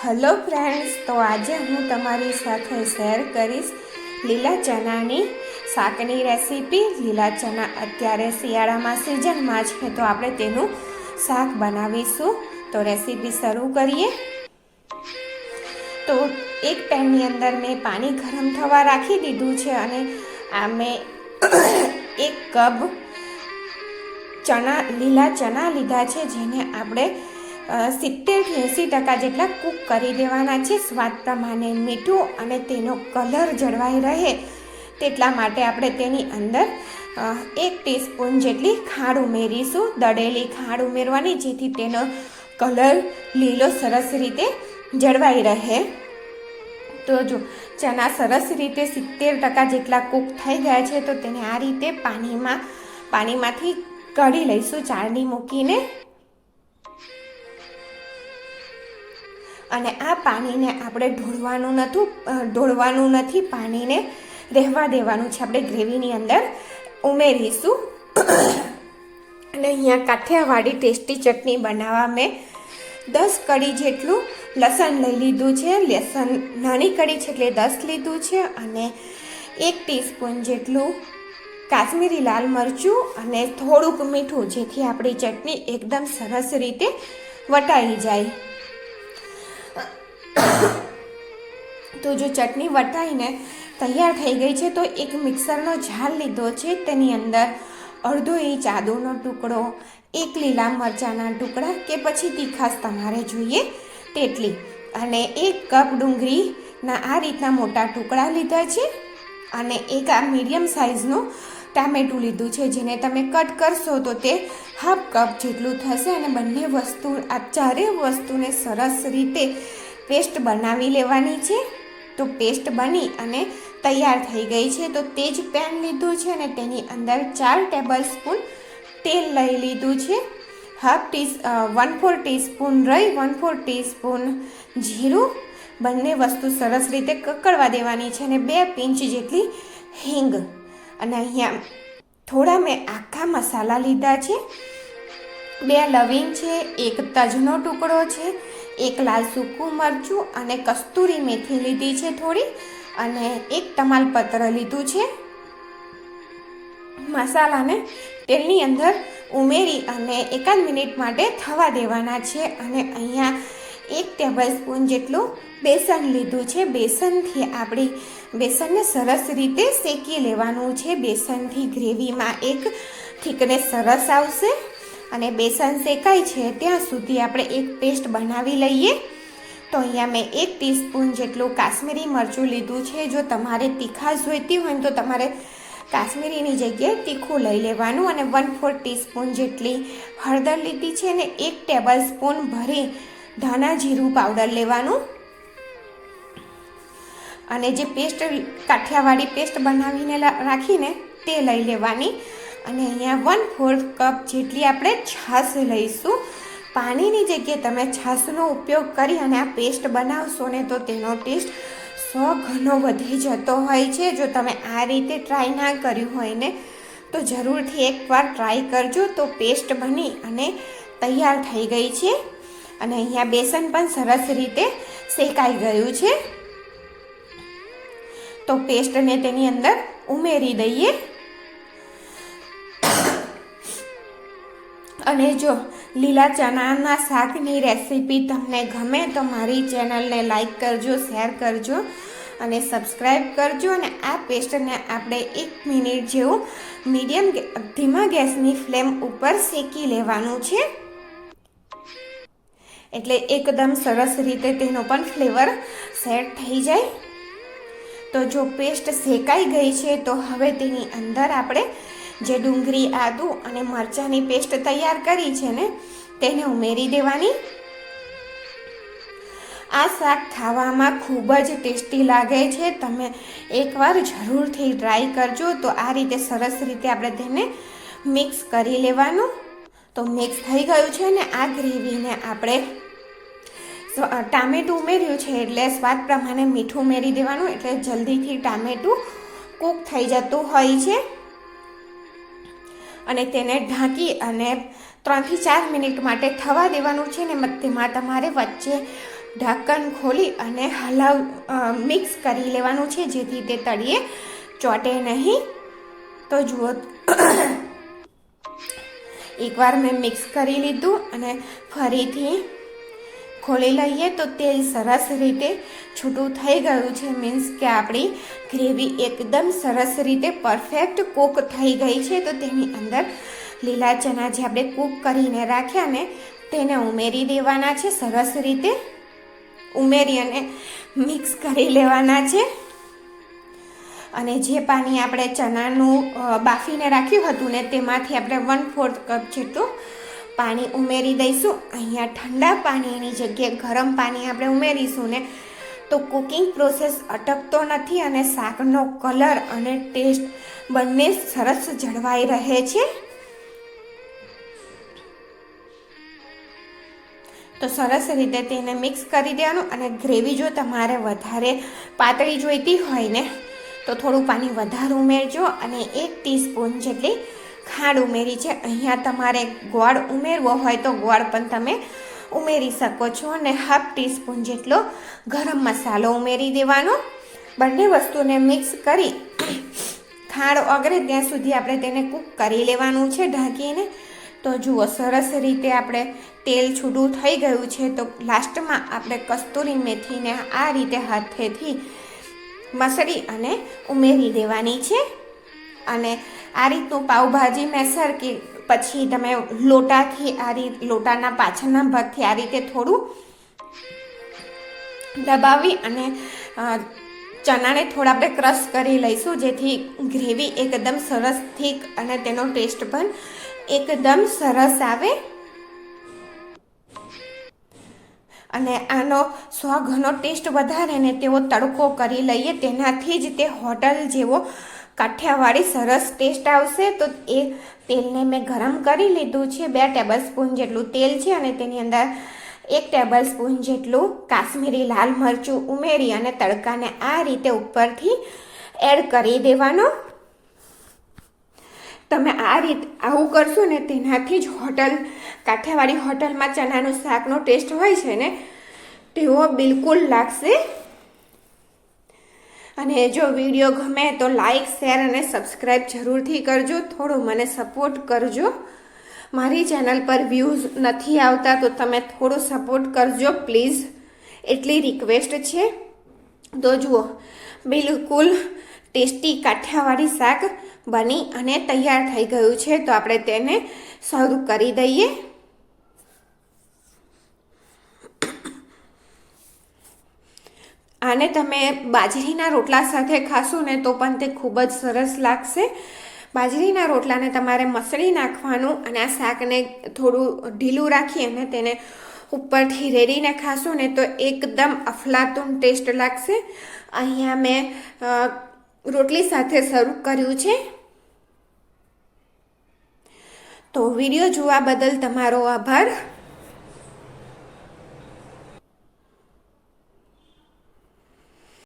Hello friends, તો આજે હું તમારી સાથે શેર કરીશ લીલા ચણાની શાકની રેસીપી. લીલા ચણા અત્યારે શિયાળામાં સિઝનમાં છે, તો આપણે તેનું શાક બનાવીશું. તો રેસીપી શરૂ કરીએ. તો એક પેનની અંદર મેં પાણી ગરમ થવા રાખી દીધું છે અને આ મેં 1 કપ લીલા ચણા લીધા છે, જેને આપણે 70-80% જેટલા કૂક કરી દેવાના છે. સ્વાદ પ્રમાણે મીઠું અને તેનો કલર જળવાઈ રહે તેટલા માટે આપણે તેની અંદર 1 ટીસ્પૂન જેટલી ખાંડ ઉમેરીશું. દળેલી ખાંડ ઉમેરવાની, જેથી તેનો કલર લીલો સરસ રીતે જળવાઈ રહે. તો જો ચણા સરસ રીતે 70% જેટલા કૂક થઈ ગયા છે, તો તેને આ રીતે પાણીમાંથી કાઢી લઈશું ચાળણી મૂકીને. અને આ પાણીને આપણે ઢોળવાનું નથી, પાણીને રહેવા દેવાનું છે. આપણે ગ્રેવીની અંદર ઉમેરીશું. અને અહીંયા કાઠિયાવાડી ટેસ્ટી ચટણી બનાવવા મેં 10 કળી જેટલું લસણ લઈ લીધું છે. લસણ નાની કળી છે એટલે 10 લીધું છે. અને 1 ટીસ્પૂન જેટલું કાશ્મીરી લાલ મરચું અને થોડુંક મીઠું, જેથી આપણી ચટણી એકદમ સરસ રીતે વટાઈ જાય. તો જો ચટણી વટાઈને તૈયાર થઈ ગઈ છે, તો એક મિક્સરનો જાર લીધો છે. તેની અંદર અડધો ઇંચ આદુનો ટુકડો, 1 લીલા મરચાંના ટુકડા કે પછી તીખાશ તમારે જોઈએ તેટલી, અને 1 કપ ડુંગળીના આ રીતના મોટા ટુકડા લીધા છે. અને એક આ મીડિયમ સાઇઝનું ટામેટું લીધું છે, જેને તમે કટ કરશો તો તે ½ કપ જેટલું થશે. અને બંને આ ચારેય વસ્તુને સરસ રીતે પેસ્ટ બનાવી લેવાની છે. તો પેસ્ટ બની અને તૈયાર થઈ ગઈ છે. તો તે જ પેન લીધું છે અને તેની અંદર 4 ટેબલ સ્પૂન તેલ લઈ લીધું છે. 1/4 ટીસ્પૂન રાઈ, 1/4 ટીસ્પૂન જીરું, બંને વસ્તુ સરસ રીતે કકડવા દેવાની છે. અને 2 પિંચ જેટલી હિંગ. અને અહીંયા થોડા મેં આખા મસાલા લીધા છે. 2 લવિંગ છે, 1 તજનો ટુકડો છે, 1 લાલ સૂકું મરચું અને કસ્તુરી મેથી લીધી છે થોડી, અને 1 તમાલપત્ર લીધું છે. મસાલાને તેલની અંદર ઉમેરી અને 1 મિનિટ માટે થવા દેવાના છે. અને અહીંયા 1 ટેબલ સ્પૂન જેટલું બેસન લીધું છે. બેસનને સરસ રીતે શેકી લેવાનું છે. બેસનથી ગ્રેવીમાં એક થીકનેસ સરસ આવશે. અને બેસન શેકાય છે ત્યાં સુધી આપણે એક પેસ્ટ બનાવી લઈએ. તો અહીંયા મેં 1 ટીસ્પૂન જેટલું કાશ્મીરી મરચું લીધું છે. જો તમારે તીખાશ જોઈતી હોય તો તમારે કાશ્મીરીની જગ્યાએ તીખું લઈ લેવાનું. અને 1/4 ટીસ્પૂન જેટલી હળદર લીધી છે અને 1 ટેબલ સ્પૂન ભરી ધાણા જીરું પાવડર લેવાનું. અને જે કાઠિયાવાડી પેસ્ટ બનાવીને રાખીને તે લઈ લેવાની. અને અહીંયા 1/4 કપ જેટલી આપણે છાશ લઈશું. પાણીની જગ્યાએ તમે છાશનો ઉપયોગ કરી અને આ પેસ્ટ બનાવશો ને, તો તેનો ટેસ્ટ 100 ગણો વધી જતો હોય છે. જો તમે આ રીતે ટ્રાય ના કર્યું હોય ને, તો જરૂરથી એકવાર ટ્રાય કરજો. તો પેસ્ટ બની અને તૈયાર થઈ ગઈ છે. અને અહીંયા બેસન પણ સરસ રીતે શેકાઈ ગયું છે. તો પેસ્ટને તેની અંદર ઉમેરી દઈએ. અને જો લીલા ચણાના શાકની રેસીપી તમને ગમે તો મારી ચેનલને લાઈક કરજો, શેર કરજો અને સબસ્ક્રાઈબ કરજો. અને આ પેસ્ટને આપણે 1 મિનિટ જેવું ધીમા ગેસની ફ્લેમ ઉપર શેકી લેવાનું છે, એટલે એકદમ સરસ રીતે તેનો પણ ફ્લેવર સેટ થઈ જાય. તો જો પેસ્ટ શેકાઈ ગઈ છે, તો હવે તેની અંદર આપણે જે ડુંગળી, આદુ અને મરચાંની પેસ્ટ તૈયાર કરી છે ને, તેને ઉમેરી દેવાની. આ શાક ખાવામાં ખૂબ જ ટેસ્ટી લાગે છે. તમે એકવાર જરૂરથી ટ્રાય કરજો. તો આ રીતે સરસ રીતે આપણે તેને મિક્સ કરી લેવાનું. તો મિક્સ થઈ ગયું છે ને, આ ગ્રેવીને આપણે ટામેટું ઉમેર્યું છે એટલે સ્વાદ પ્રમાણે મીઠું ઉમેરી દેવાનું, એટલે જલ્દીથી ટામેટું કૂક થઈ જતું હોય છે. અને તેને ઢાંકી અને 3 થી 4 મિનિટ માટે થવા દેવાનું છે. ને તેમાં તમારે વચ્ચે ઢાંકણ ખોલી અને મિક્સ કરી લેવાનું છે, જેથી તે તળિયે ચોંટે નહીં. તો જુઓ, એકવાર મેં મિક્સ કરી લીધું અને ફરીથી ખોલી લઈએ તો તેલ સરસ રીતે છૂટું થઈ ગયું છે. મીન્સ કે આપણી ગ્રેવી એકદમ સરસ રીતે પરફેક્ટ કૂક થઈ ગઈ છે. તો તેની અંદર લીલા ચણા જે આપણે કૂક કરીને રાખ્યા ને તેને ઉમેરી દેવાના છે. સરસ રીતે ઉમેરી અને મિક્સ કરી લેવાના છે. અને જે પાણી આપણે ચણાનું બાફીને રાખ્યું હતું ને તેમાંથી આપણે 1/4 કપ જેટલું પાણી ઉમેરી દઈશું. અહીંયા ઠંડા પાણીની જગ્યાએ ગરમ પાણી આપણે ઉમેરીશું ને તો કુકિંગ પ્રોસેસ અટકતો નથી અને શાકનો કલર અને ટેસ્ટ બંને સરસ જળવાઈ રહે છે. તો સરસ રીતે તેને મિક્સ કરી દેવાનું. અને ગ્રેવી જો તમારે વધારે પાતળી જોઈતી હોય ને તો થોડું પાણી વધારે ઉમેરજો. અને 1 ટીસ્પૂન જેટલી ખાંડ ઉમેરી છે. અહીંયા તમારે ગોળ ઉમેરવો હોય તો ગોળ પણ તમે ઉમેરી શકો છો. અને 1/2 ટીસ્પૂન જેટલો ગરમ મસાલો ઉમેરી દેવાનો. બંને વસ્તુને મિક્સ કરી ખાંડ ઓગળે ત્યાં સુધી આપણે તેને કૂક કરી લેવાનું છે ઢાંકીને. તો જુઓ, સરસ રીતે આપણે તેલ છૂટું થઈ ગયું છે. તો લાસ્ટમાં આપણે કસ્તુરી મેથીને આ રીતે હાથેથી મસળી અને ઉમેરી દેવાની છે. અને આ રીતનું પાઉંભાજી મેસર કે પછી તમે લોટાથી લોટાના પાછળના ભાગથી આ રીતે થોડું દબાવી અને ચણાને થોડા આપણે ક્રશ કરી લઈશું, જેથી ગ્રેવી એકદમ સરસ થીક અને તેનો ટેસ્ટ પણ એકદમ સરસ આવે. અને આનો 100 ગણો ટેસ્ટ વધારે ને તેવો તડકો કરી લઈએ, તેનાથી જ તે હોટલ જેવો કાઠિયાવાડી સરસ ટેસ્ટ આવશે. તો એ તેલને મેં ગરમ કરી લીધું છે. 2 ટેબલસ્પૂન જેટલું તેલ છે અને તેની અંદર 1 ટેબલસ્પૂન જેટલું કાશ્મીરી લાલ મરચું ઉમેરી અને તડકાને આ રીતે ઉપરથી એડ કરી દેવાનો. તમે આવું કરશો ને તેનાથી જ કાઠિયાવાડી હોટલમાં ચણાનું શાકનો ટેસ્ટ હોય છે ને તેવો બિલકુલ લાગશે. અને જો વિડીયો ગમે તો લાઈક, શેર અને સબસ્ક્રાઈબ જરૂરથી કરજો. થોડું મને સપોર્ટ કરજો. મારી ચેનલ પર વ્યૂઝ નથી આવતા તો તમે થોડું સપોર્ટ કરજો પ્લીઝ, એટલી રિક્વેસ્ટ છે. તો જુઓ, બિલકુલ ટેસ્ટી કાઠિયાવાડી શાક બની અને તૈયાર થઈ ગયું છે. તો આપણે તેને સર્વ કરી દઈએ. આને તમે બાજરીના રોટલા સાથે ખાશો ને તો પણ તે ખૂબ જ સરસ લાગશે. બાજરીના રોટલાને તમારે મસળી નાખવાનું અને આ શાકને થોડું ઢીલું રાખી અને તેને ઉપરથી રેડીને ખાશો ને તો એકદમ અફલાતુન ટેસ્ટ લાગશે. અહીંયા મેં રોટલી સાથે સર્વ કર્યું છે. તો વિડીયો જોવા બદલ તમારો આભાર.